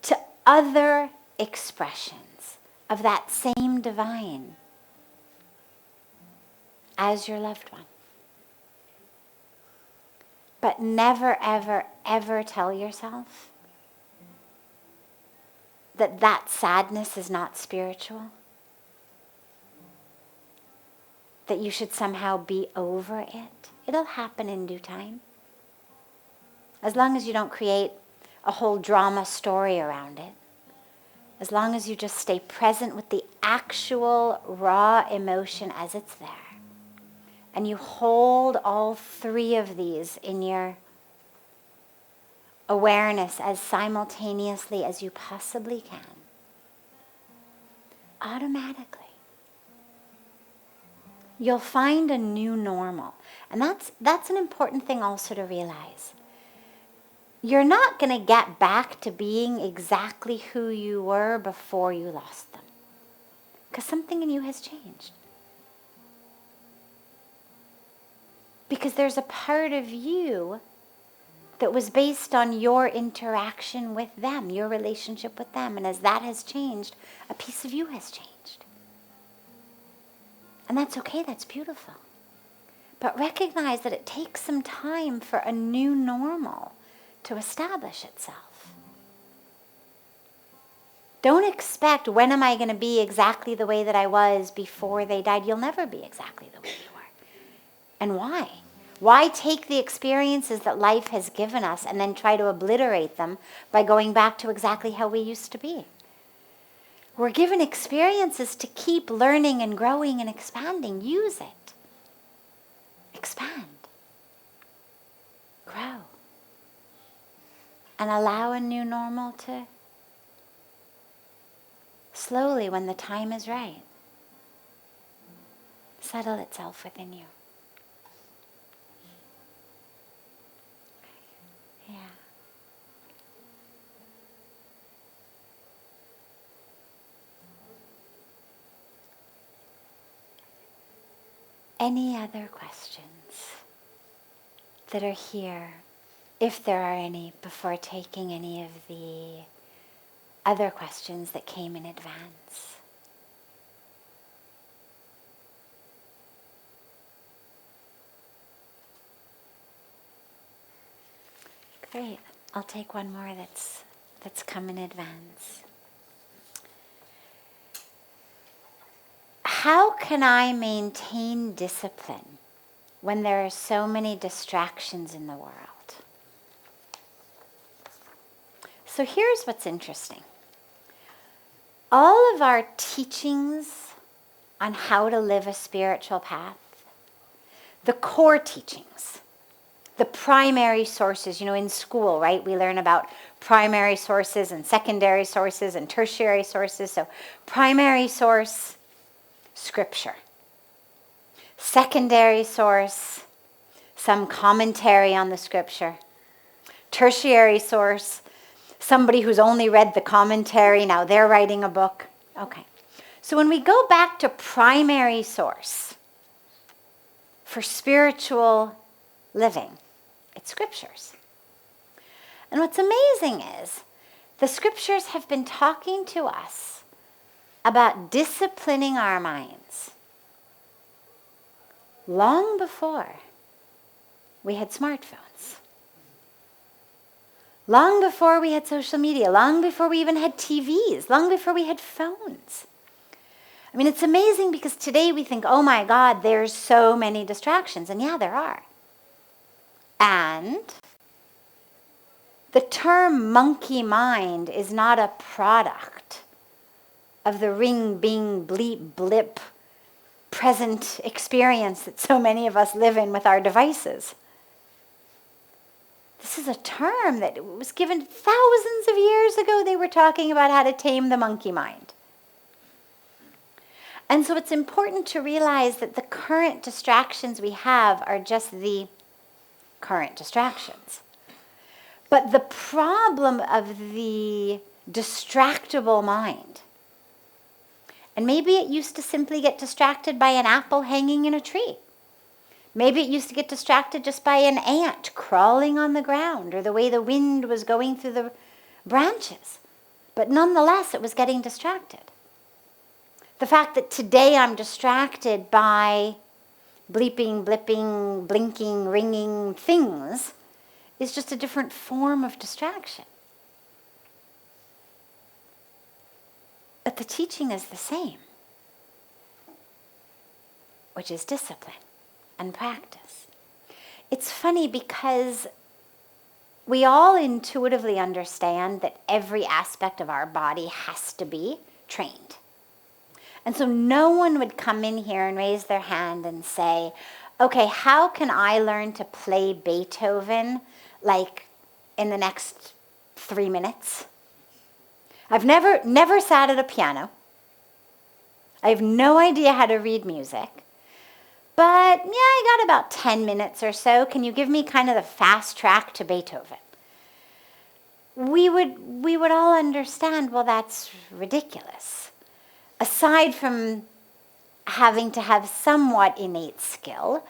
to other expressions of that same divine as your loved one. But never, ever, ever tell yourself that that sadness is not spiritual, that you should somehow be over it. It'll happen in due time. As long as you don't create a whole drama story around it. As long as you just stay present with the actual raw emotion as it's there. And you hold all three of these in your awareness as simultaneously as you possibly can. Automatically. You'll find a new normal. And that's an important thing also to realize. You're not going to get back to being exactly who you were before you lost them. Because something in you has changed. Because there's a part of you that was based on your interaction with them, your relationship with them. And as that has changed, a piece of you has changed. And that's okay, that's beautiful. But recognize that it takes some time for a new normal to establish itself. Don't expect, when am I going to be exactly the way that I was before they died? You'll never be exactly the way you were. And why? Why take the experiences that life has given us and then try to obliterate them by going back to exactly how we used to be? We're given experiences to keep learning and growing and expanding. Use it. Expand. Grow. And allow a new normal to slowly, when the time is right, settle itself within you. Yeah. Any other questions that are here, if there are any, before taking any of the other questions that came in advance? Great. I'll take one more that's come in advance. How can I maintain discipline when there are so many distractions in the world? So here's what's interesting. All of our teachings on how to live a spiritual path, the core teachings, the primary sources, in school, right? We learn about primary sources and secondary sources and tertiary sources. So primary source, Scripture. Secondary source, some commentary on the Scripture. Tertiary source, somebody who's only read the commentary, now they're writing a book. Okay. So when we go back to primary source for spiritual living, it's Scriptures. And what's amazing is the Scriptures have been talking to us about disciplining our minds long before we had smartphones. Long before we had social media, long before we even had TVs, long before we had phones. I mean, it's amazing because today we think, oh my God, there's so many distractions. And yeah, there are. And The term monkey mind is not a product of the ring, bing, bleep, blip present experience that so many of us live in with our devices. This is a term that was given thousands of years ago. They were talking about how to tame the monkey mind. And so it's important to realize that the current distractions we have are just the current distractions. But the problem of the distractible mind, and maybe it used to simply get distracted by an apple hanging in a tree. Maybe it used to get distracted just by an ant crawling on the ground or the way the wind was going through the branches. But nonetheless, it was getting distracted. The fact that today I'm distracted by bleeping, blipping, blinking, ringing things is just a different form of distraction. But the teaching is the same, which is discipline and practice. It's funny because we all intuitively understand that every aspect of our body has to be trained. And so no one would come in here and raise their hand and say, okay, how can I learn to play Beethoven like in the next 3 minutes? I've never sat at a piano. I have no idea how to read music. But yeah, I got about 10 minutes or so. Can you give me kind of the fast track to Beethoven? We would all understand, well, that's ridiculous. Aside from having to have somewhat innate skill,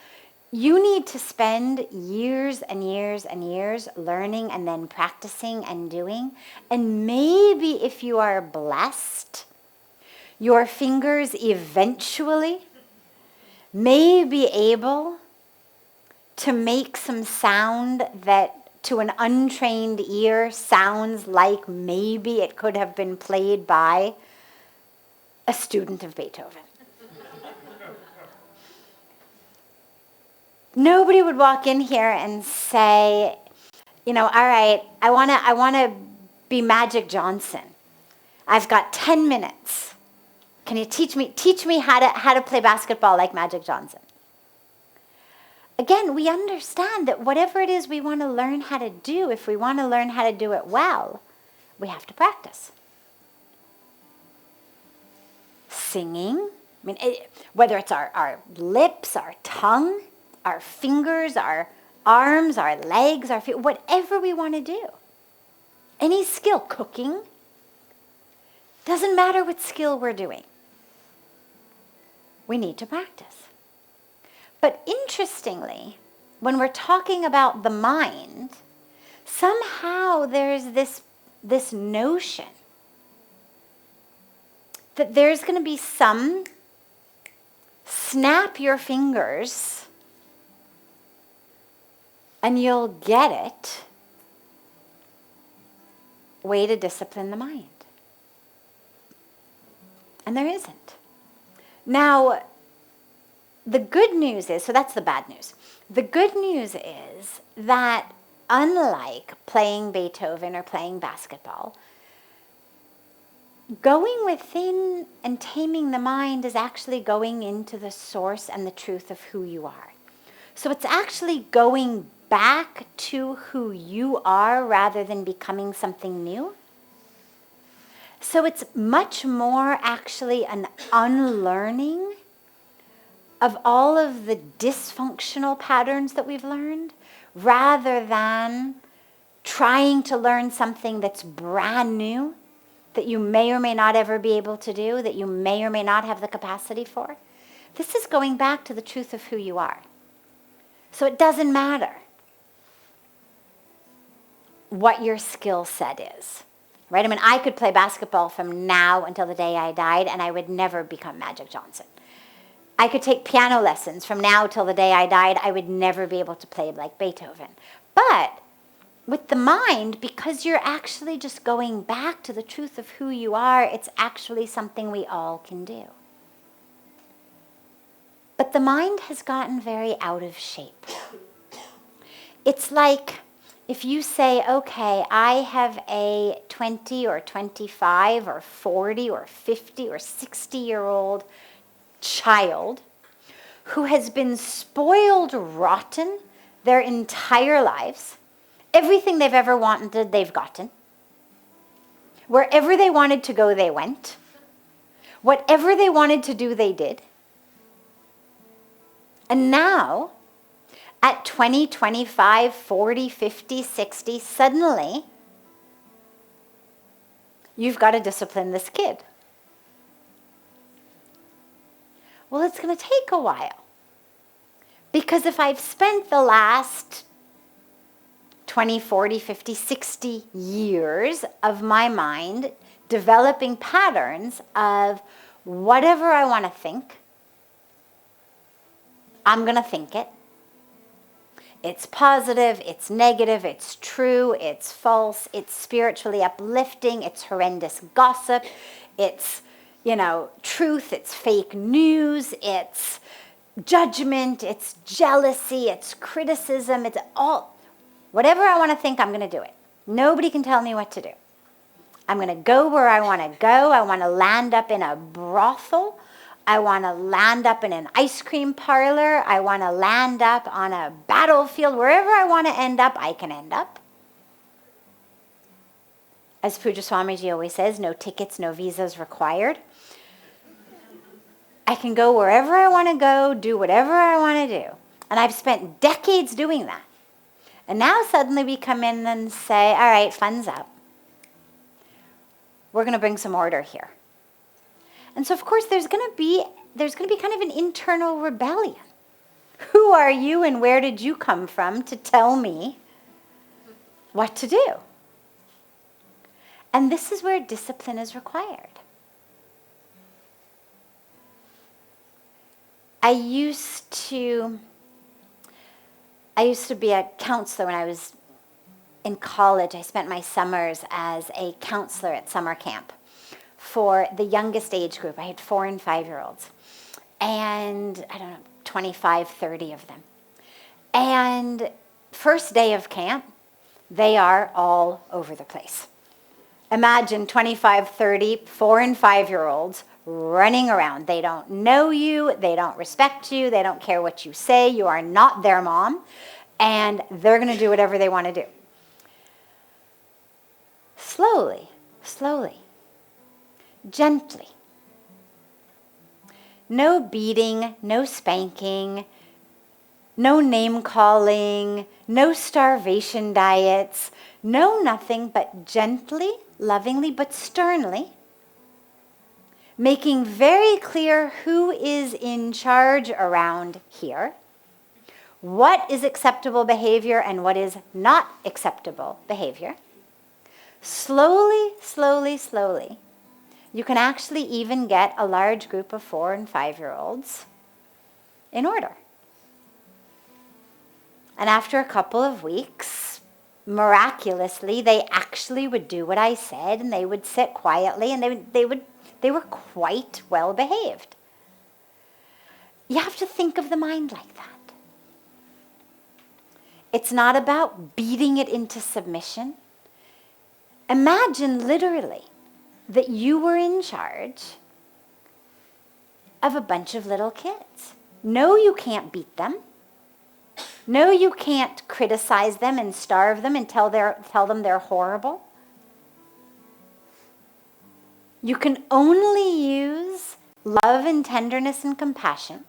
you need to spend years and years and years learning and then practicing and doing. And maybe if you are blessed, your fingers eventually may be able to make some sound that to an untrained ear sounds like maybe it could have been played by a student of Beethoven. Nobody would walk in here and say, all right, I want to be Magic Johnson. I've got 10 minutes. Can you teach me how to play basketball like Magic Johnson? Again, we understand that whatever it is we want to learn how to do, if we want to learn how to do it well, we have to practice. Singing, whether it's our lips, our tongue, our fingers, our arms, our legs, our feet, whatever we want to do. Any skill, cooking, doesn't matter what skill we're doing. We need to practice. But interestingly, when we're talking about the mind, somehow there's this notion that there's going to be some snap your fingers and you'll get it way to discipline the mind. And there isn't. Now, the good news is, so that's the bad news. The good news is that unlike playing Beethoven or playing basketball, going within and taming the mind is actually going into the source and the truth of who you are. So it's actually going back to who you are rather than becoming something new. So it's much more actually an unlearning of all of the dysfunctional patterns that we've learned, rather than trying to learn something that's brand new, that you may or may not ever be able to do, that you may or may not have the capacity for. This is going back to the truth of who you are. So it doesn't matter what your skill set is, right? I could play basketball from now until the day I died, and I would never become Magic Johnson. I could take piano lessons from now till the day I died. I would never be able to play like Beethoven. But with the mind, because you're actually just going back to the truth of who you are, it's actually something we all can do. But the mind has gotten very out of shape. It's like if you say, okay, I have a 20 or 25 or 40 or 50 or 60-year-old child who has been spoiled rotten their entire lives, everything they've ever wanted, they've gotten. Wherever they wanted to go, they went. Whatever they wanted to do, they did. And now, at 20, 25, 40, 50, 60, suddenly, you've got to discipline this kid. Well, it's going to take a while. Because if I've spent the last 20, 40, 50, 60 years of my mind developing patterns of whatever I want to think, I'm going to think it. It's positive, it's negative, it's true, it's false, it's spiritually uplifting, it's horrendous gossip, it's, truth, it's fake news, it's judgment, it's jealousy, it's criticism, it's all, whatever I want to think, I'm going to do it. Nobody can tell me what to do. I'm going to go where I want to go. I want to land up in a brothel. I want to land up in an ice cream parlor. I want to land up on a battlefield. Wherever I want to end up, I can end up. As Pujya Swamiji always says, no tickets, no visas required. I can go wherever I want to go, do whatever I want to do. And I've spent decades doing that. And now suddenly we come in and say, all right, fun's up. We're going to bring some order here. And so, of course, there's going to be kind of an internal rebellion. Who are you and where did you come from to tell me what to do? And this is where discipline is required. I used to be a counselor when I was in college. I spent my summers as a counselor at summer camp for the youngest age group. I had 4 and 5-year-olds. And, 25, 30 of them. And first day of camp, they are all over the place. Imagine 25, 30, 4 and 5-year-olds running around. They don't know you. They don't respect you. They don't care what you say. You are not their mom. And they're going to do whatever they want to do. Slowly, gently. No beating, no spanking, no name calling, no starvation diets, no nothing but gently, lovingly, but sternly, making very clear who is in charge around here, what is acceptable behavior and what is not acceptable behavior. Slowly, you can actually even get a large group of 4 and 5-year-olds in order. And after a couple of weeks, miraculously, they actually would do what I said, and they would sit quietly, and they were quite well behaved. You have to think of the mind like that. It's not about beating it into submission. Imagine literally that you were in charge of a bunch of little kids. No, you can't beat them. No, you can't criticize them and starve them and tell them they're horrible. You can only use love and tenderness and compassion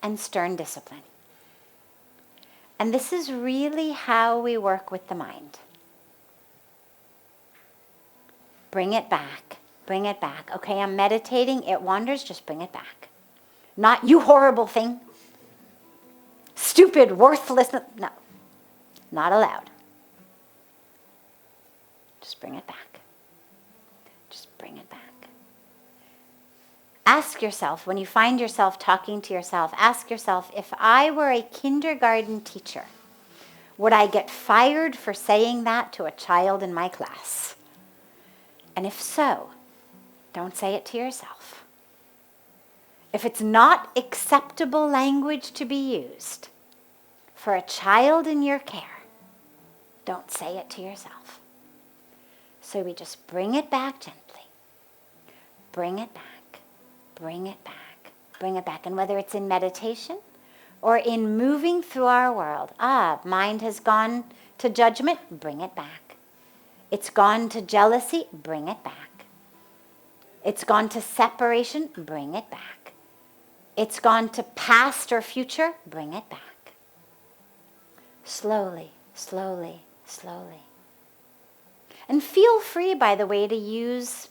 and stern discipline. And this is really how we work with the mind. Bring it back. Okay, I'm meditating. It wanders. Just bring it back. Not you horrible thing. Stupid, worthless. No, not allowed. Just bring it back. Just bring it back. Ask yourself, when you find yourself talking to yourself, ask yourself, if I were a kindergarten teacher, would I get fired for saying that to a child in my class? And if so, don't say it to yourself. if it's not acceptable language to be used for a child in your care, don't say it to yourself. So we just bring it back gently. Bring it back, bring it back, bring it back. And whether it's in meditation or in moving through our world, mind has gone to judgment, bring it back. It's gone to jealousy, bring it back. It's gone to separation, bring it back. It's gone to past or future, bring it back. Slowly, slowly, slowly. And feel free, by the way, to use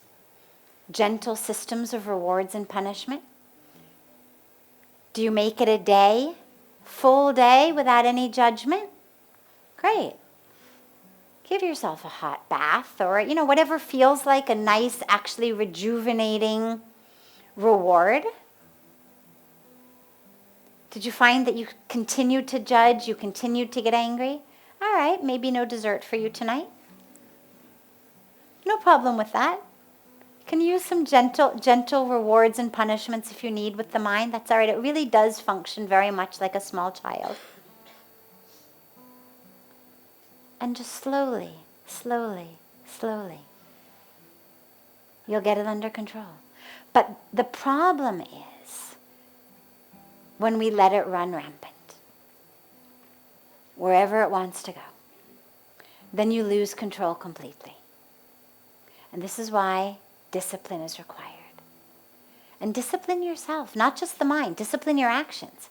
gentle systems of rewards and punishment. Do you make it a day, full day without any judgment? Great. Give yourself a hot bath or, whatever feels like a nice, actually rejuvenating reward. Did you find that you continued to judge, you continued to get angry? All right, maybe no dessert for you tonight. No problem with that. You can use some gentle rewards and punishments if you need with the mind. That's all right. It really does function very much like a small child. And just slowly, slowly, slowly, you'll get it under control. But the problem is when we let it run rampant, wherever it wants to go, then you lose control completely. And this is why discipline is required. And discipline yourself, not just the mind, discipline your actions.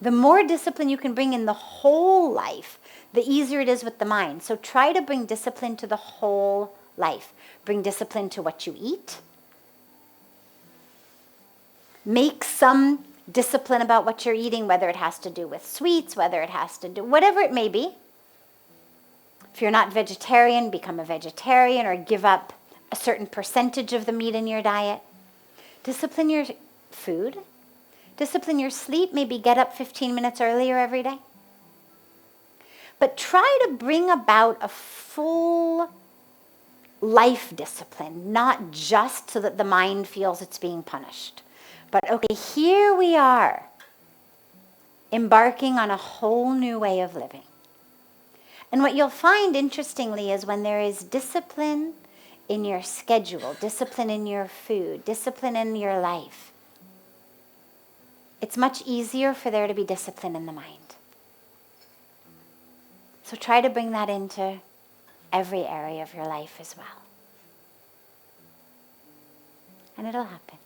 The more discipline you can bring in the whole life, the easier it is with the mind. So try to bring discipline to the whole life. Bring discipline to what you eat. Make some discipline about what you're eating, whether it has to do with sweets, whether it has to do, whatever it may be. If you're not vegetarian, become a vegetarian or give up a certain percentage of the meat in your diet. Discipline your food. Discipline your sleep. Maybe get up 15 minutes earlier every day. But try to bring about a full life discipline, not just so that the mind feels it's being punished. But okay, here we are, embarking on a whole new way of living. And what you'll find, interestingly, is when there is discipline in your schedule, discipline in your food, discipline in your life, it's much easier for there to be discipline in the mind. So try to bring that into every area of your life as well. And it'll happen.